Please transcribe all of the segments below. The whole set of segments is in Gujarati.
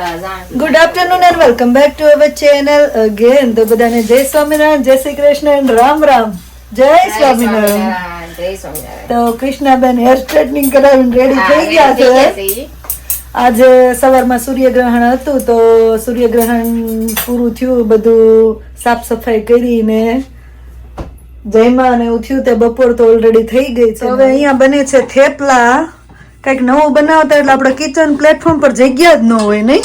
Good afternoon and welcome back to our channel again. તો બધાને જય સ્વામિનારાયણ, જય શ્રી કૃષ્ણ and રામ રામ. જય સ્વામિનારાયણ. તો કૃષ્ણાબેન હેર સ્ટ્રેટનિંગ કરાવીને રેડી થઈ ગયા છે. આજે સવારમાં સૂર્યગ્રહણ હતું તો સૂર્યગ્રહણ પૂરું થયું, બધું સાફ સફાઈ કરીને જયમાં અને એવું થયું તે બપોર તો ઓલરેડી થઈ ગઈ છે. હવે અહીંયા બને છે થેપલા. કઈક નવું બનાવતા એટલે આપણે કિચન પ્લેટફોર્મ પર જગ્યા જ ન હોય નહીં.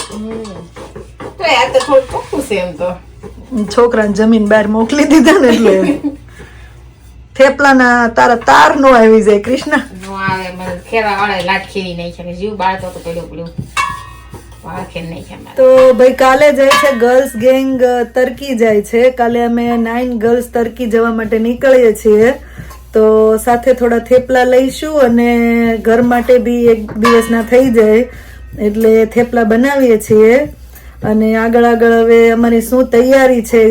છોકરાને જમીન બહાર મોકલી દીધા ને એટલે થેપલાના તારા તાર નો આવી જાય. કૃષ્ણ નો આવે મને ખેરા વાળે લાટખીરી નહીં છે જીવ બાળતો તો પડ્યો પડ્યો વાળખેર નહીં છે. તો ભાઈ કાલે જાય છે ગર્લ્સ ગેંગ તરકી જાય છે. કાલે અમે 9 ગર્લ્સ તરકી જવા માટે નીકળીએ છીએ. તો સાથે થોડા થેપલા લઈશું અને ઘર માટે બી એક દિવસના થઈ જાય એટલે થેપલા બનાવીએ છીએ. અને આગળ હવે અમારી શું તૈયારી છે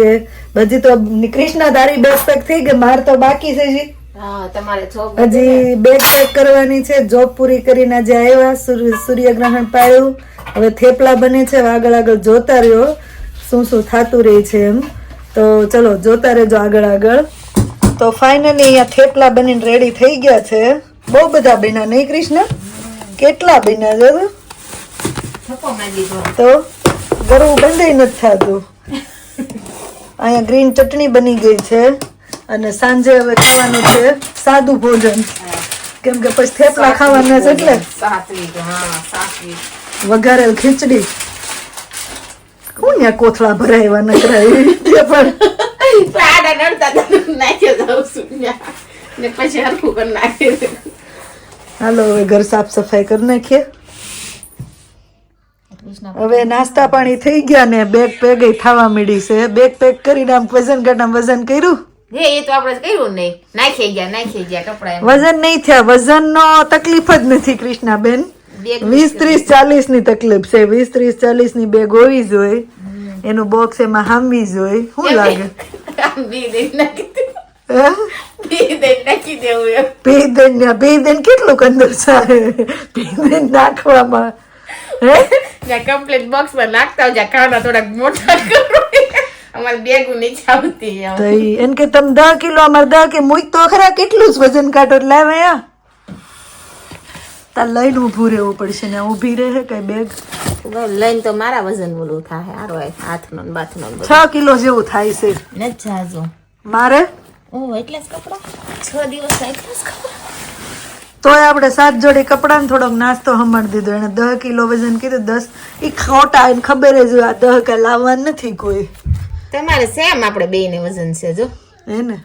બધી તો કૃષ્ણા તારી બેગ પેક થઈ ગઈ, માર તો બાકી છે હજી બેગ પેક કરવાની છે. જોબ પૂરી કરીને આજે આવ્યા, સૂર્યગ્રહણ પાડ્યું, હવે થેપલા બને છે. આગળ જોતા રહ્યો શું શું થતું રહે છે એમ. તો ચલો જોતા રહેજો આગળ. તો ફાઇનલી અહીંયા થેપલા બનીને રેડી થઈ ગયા છે. બહુ બધા બન્યા નહીં કૃષ્ણ? કેટલા બન્યા છે તો ગરવું બંધ નથી થતું. અહીંયા ગ્રીન ચટણી બની ગઈ છે અને સાંજે હવે ખાવાનું છે સાદું ભોજન, કેમ કે પછી થેપલા ખાવાના છે એટલે વઘારેલ ખીચડી. કોણ ત્યાં કોથળા ભરાયવા નકરાય તે પણ હાલો હવે ઘર સાફ સફાઈ કરી નાખીએ. હવે નાસ્તા પાણી થઈ ગયા ને બેગ પેક થવા માંડી છે. બેગ પેક કરીને આમ વજન કર્યું. વજન નહીં થયા, વજન નો તકલીફ જ નથી કૃષ્ણાબેન. 20-30-40 ની તકલીફ છે. 20-30-40 ની બેગ હોવી જોઈએ, એનું બોક્સ એમાં હામવી જોઈએ. શું લાગે? કેટલું કંદર છે નાખવામાં કમ્પ્લીટ બોક્સ માં નાખતા હોય ખાવાના થોડાક મોટા અમારે બેગું નીચે આવતી એમ કે તમે 10 કિલો અમારે 10 કે મૂક તો ખરા કેટલું જ વજન કાઢો એટલે આવે તાર લઈને ઉભું રહેવું પડશે ને. ઉભી રહે કઈ બેગ લઈને તો મારા વજન બોલું થાય હારો હાથનો બાથનો 6 કિલો જેવું થાય છે ને જાજો મારે. એટલે જ કપડા 6 દિવસ થાય એટલે જ કપડા. તોય આપણે 7 જોડી કપડા ને થોડોક નાસ્તો હમાડી દીધો. એને 10 કિલો વજન કીધું. 10 એ ખોટા એને ખબર જ આ 10 કઈ લાવવાનું નથી કોઈ. તમારે સેમ આપણે બે ને વજન છે જો એને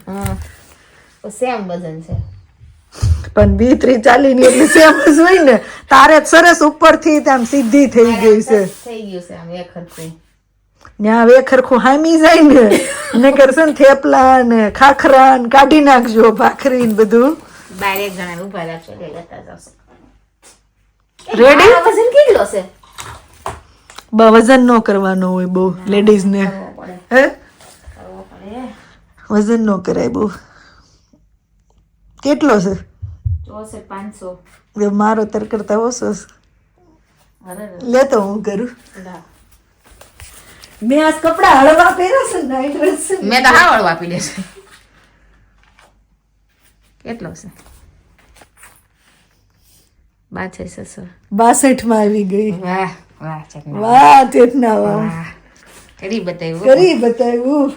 સેમ વજન છે પણ 20-30-40 ની એટલે સેમ જ હોય ને. તારે સરસ ઉપરથી આમ સીધી થઈ ગઈ છે. થઈ ગયું છે આમ એક હરખું ત્યાં એક હરખું હામી જાય ને ને કરશે ને થેપલા ને ખાખરા ને કાઢી નાખજો, ભાખરી ને બધું. બાર એક જણા ઉભા રાખજો એટલે લેતા જશો. રેડી? વજન કેટલો છે? વજન નો કરવાનો હોય બહુ લેડીઝ ને. હે વજન નો કરાય બહુ. કેટલો છે? 500. મારો તર કરતા ઓછો લેતો હું કરું. મેં આજ કપડા હળવા પહેર્યા છે નાઈટ ડ્રેસ. મેં તો હા હળવા પી લેશે. કેટલો છે? 62 માં આવી ગઈ. વાહ વાહ ચકના વાહ ચેતના વાહ. કરી બતાવ્યું.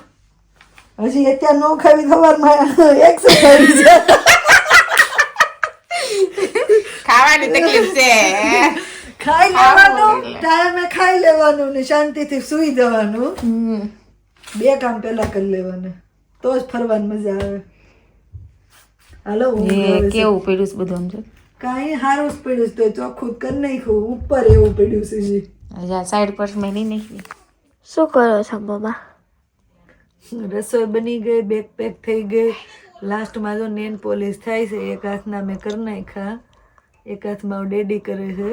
હજી અત્યારે નો ખાવી સવારમાં એક્સરસાઇઝ છે. ખાવાની તકલીફ છે. ખાઈ લેવાનું, ટાઈમે ખાઈ લેવાનું ને શાંતિથી સુઈ જવાનું. 2 કામ પેલા કરી લેવાના તો જ ફરવાની મજા આવે. હાલો કેવું પડ્યું છે બધું સમજો. કાંઈ સારું જ પડ્યું છે તો ચોખ્ખું કરી નાખ્યું. ઉપર એવું પડ્યું છે જી. સાઈડ પર મેં નહીં નાખી. શું કરો છો મમ્મા? રસોઈ બની ગઈ, બેગ પેક થઈ ગઈ. લાસ્ટમાં જો નેન પોલિશ થાય છે. એક હાથના મેં કરી નાખ્યા, એક હાથમાં ડેડી કરે છે.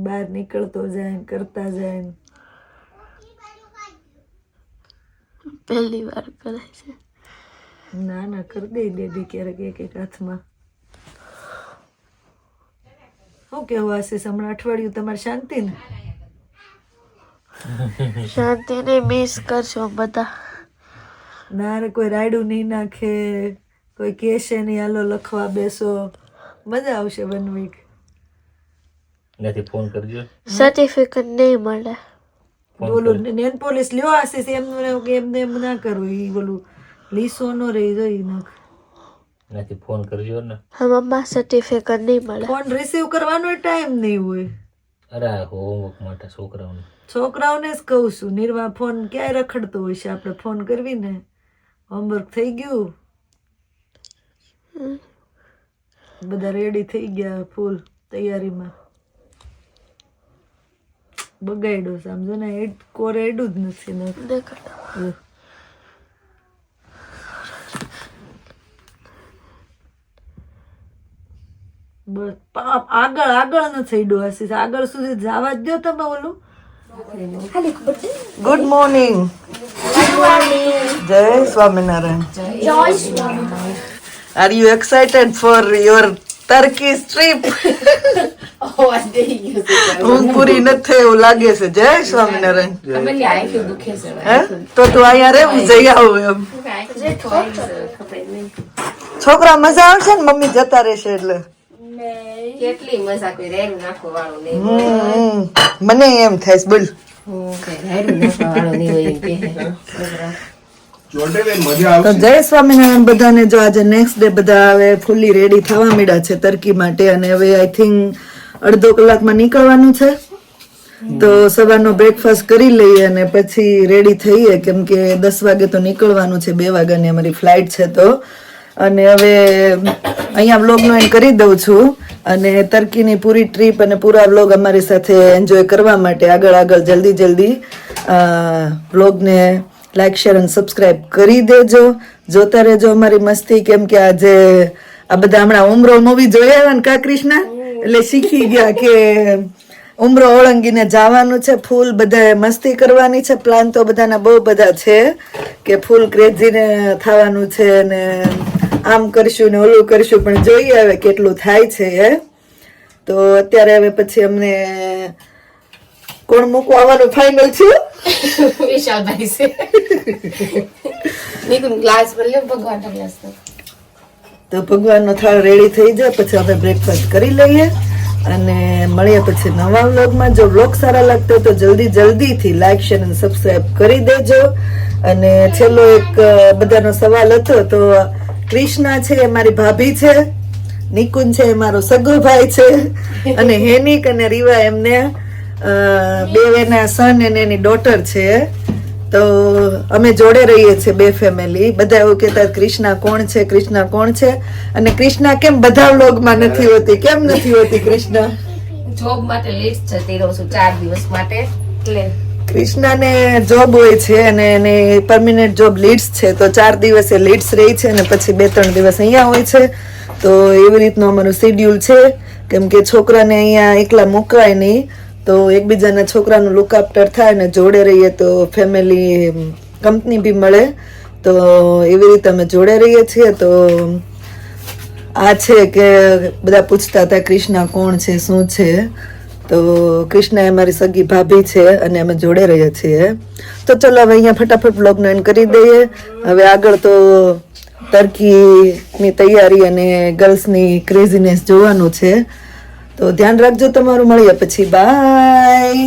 બહાર નીકળતો જાય કરતા જાય. પહેલી વાર કરે છે. ના કરી દે ડેડી ક્યારેક એક હાથમાં. શું કેવું આશીષ, હમણાં અઠવાડિયું તમારે શાંતિ ને? શાંતિને મિસ કરશો બધા. ના રે, કોઈ રાયડું નહીં નાખે, કોઈ કહેશે નહીં હાલો લખવા બેસો, મજા આવશે 1 વીક. નથી ફોન કરજો. સર્ટિફિકેટ નહીં મળે. બોલું નેન પોલીસ લ્યો આશીષ, એમને એમ ના કરવું, ઈ બોલું લીસો નો રહી જઈ નાખ. નથી ફોન કરજો ને. હા મમ્મા, સર્ટિફિકેટ નહીં મળે. ફોન રિસીવ કરવાનો ટાઈમ નહીં હોય. અરે હોમવર્ક માટે છોકરાઓને. છોકરાઓને જ કહું છું, નિર્વા ફોન ક્યાંય રખડતો હોય છે, આપણે ફોન કરવી ને. હોમવર્ક થઈ ગયું, બધા રેડી થઈ ગયા ફૂલ તૈયારીમાં. બગાડ્યો સમજો ને, કોર એડું જ નથી ને. દેખાડો. બસ આગળ આગળ ન થઈ ડોસીસ, આગળ સુધી જવા જ દો તમે. ઓલું ગુડ મોર્નિંગ, જય Swaminarayan. Are you excited for your turkey trip? ઊંઘ પૂરી નથી થઈ એવું લાગે છે. જય સ્વામિનારાયણ. હે તો તું અહીંયા રે, હું જઈ આવું એમ. છોકરા મજા આવશે ને મમ્મી જતા રહેશે એટલે. કેટલી મજા કોઈ રેડું નાખવા વાળું નહીં. મને એમ થાય બોલ. રેડું નાખવા વાળું નહીં હોય એમ કે. તો જય સ્વામિનારાયણ બધાને. જો આજે નેક્સ્ટ ડે બધા હવે ફૂલી રેડી થવા માંડ્યા છે તરકી માટે, અને હવે આઈ થિંક અડધો કલાકમાં નીકળવાનું છે. તો સવારનો બ્રેકફાસ્ટ કરી લઈએ અને પછી રેડી થઈએ, કેમ કે 10 વાગે તો નીકળવાનું છે, 2 વાગ્યાની અમારી ફ્લાઇટ છે. તો અને હવે અહીંયા વ્લોગનો એન્ડ કરી દઉં છું, અને તરકીની પૂરી ટ્રીપ અને પૂરા વ્લોગ અમારી સાથે એન્જોય કરવા માટે આગળ જલ્દી વ્લોગને લાઈક શેર અને સબસ્ક્રાઈબ કરી દેજો. જોતા રહેજો અમારી મસ્તી, કેમ કે આજે આ બધા હમણાં ઉમરો મૂવી જોઈ આવ્યા ને કા કૃષ્ણા, એટલે શીખી ગયા કે ઉમરો ઓળંગીને જવાનું છે. ફૂલ બધા મસ્તી કરવાની છે. પ્લાન તો બધાના બહુ બધા છે કે ફૂલ ક્રેઝીને થવાનું છે ને આમ કરશું ને ઓલું કરશું, પણ જોઈએ હવે કેટલું થાય છે. તો અત્યારે હવે પછી અમને કોણ મૂકવા આવવાનું ફાઇનલ છે? વિશાલભાઈ છે. નીકળ ગ્લાસ ભર્યો ભગવાનનો ગ્લાસ. તો ભગવાનનો થાળ રેડી થઈ જાય પછી આપણે બ્રેકફાસ્ટ કરી લઈએ અને મળીએ પછી નવા વ્લોગમાં. જો વ્લોગ સારા લાગતા હોય તો જલ્દીથી લાઈક શેર અને સબસ્ક્રાઈબ કરી દેજો. અને છેલ્લો એક બધાનો સવાલ હતો, તો કૃષ્ણા છે એ મારી ભાભી છે, નિકુંજ છે એ મારો સગો ભાઈ છે, અને હેનિક અને રીવા એમને બે એના સન અને એની ડોટર છે. તો અમે જોડે રહીએ છીએ 2 ફેમિલી. બધા એવું કહેતા કૃષ્ણા કોણ છે, કૃષ્ણા કોણ છે, અને કૃષ્ણા કેમ બધા વ્લોગમાં નથી હોતી? કેમ નથી હોતી કૃષ્ણા? જોબ માટે લીડ્સ જતી રહું છું 4 દિવસ માટે, એટલે કૃષ્ણાને જોબ હોય છે અને એની પરમિનન્ટ જોબ લીડ્સ છે. તો 4 દિવસે લીડ્સ રહી છે અને પછી 2-3 દિવસ અહીંયા હોય છે. તો એવી રીતનું અમારું શેડ્યુલ છે, કેમ કે છોકરાને અહીંયા એકલા મુકાય નહીં, તો એકબીજાના છોકરાનું લુક આફ્ટર થાય ને જોડે રહીએ તો ફેમિલી કંપની બી મળે. તો એવી રીતે અમે જોડે રહીએ છીએ. તો આ છે કે બધા પૂછતા હતા કૃષ્ણા કોણ છે, શું છે? તો કૃષ્ણા એ મારી સગી ભાભી છે અને અમે જોડે રહીએ છીએ. તો ચલો હવે અહીંયા ફટાફટ બ્લોગનો એન્ડ કરી દઈએ. હવે આગળ તો ટર્કીની તૈયારી અને ગર્લ્સની ક્રેઝીનેસ જોવાનું છે. તો ધ્યાન રાખજો તમારું. મળીએ પછી. બાય.